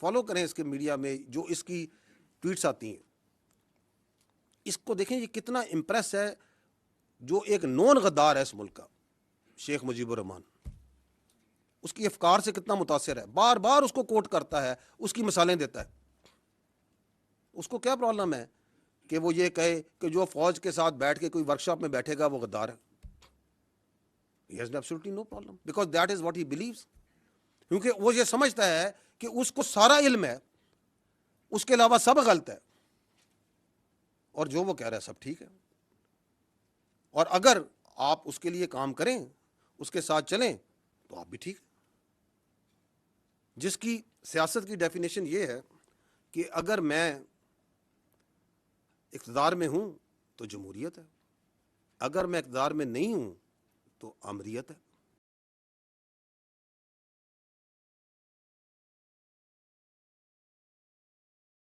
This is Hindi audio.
फॉलो करें इसके मीडिया में जो इसकी ट्वीट्स आती हैं, इसको देखें ये कितना इंप्रेस है। जो एक नॉन गद्दार है इस मुल्क का, शेख मुजीबुर रहमान, उसकी अफकार से कितना मुतासिर है, बार बार उसको कोट करता है, उसकी मिसालें देता है। उसको क्या प्रॉब्लम है कि वो ये कहे कि जो फौज के साथ बैठ के कोई वर्कशॉप में बैठेगा वो गद्दार है? He has absolutely no problem because that is what he believes. क्योंकि वो ये समझता है कि उसको सारा इल्म है, उसके अलावा सब गलत है, और जो वो कह रहा है सब ठीक है। और अगर आप उसके लिए काम करें, उसके साथ चलें, तो आप भी ठीक है। जिसकी सियासत की डेफिनेशन ये है कि अगर मैं इक़्तिदार में हूं तो जमहूरियत है, अगर मैं इक़्तिदार में नहीं हूं तो आमरीयत है।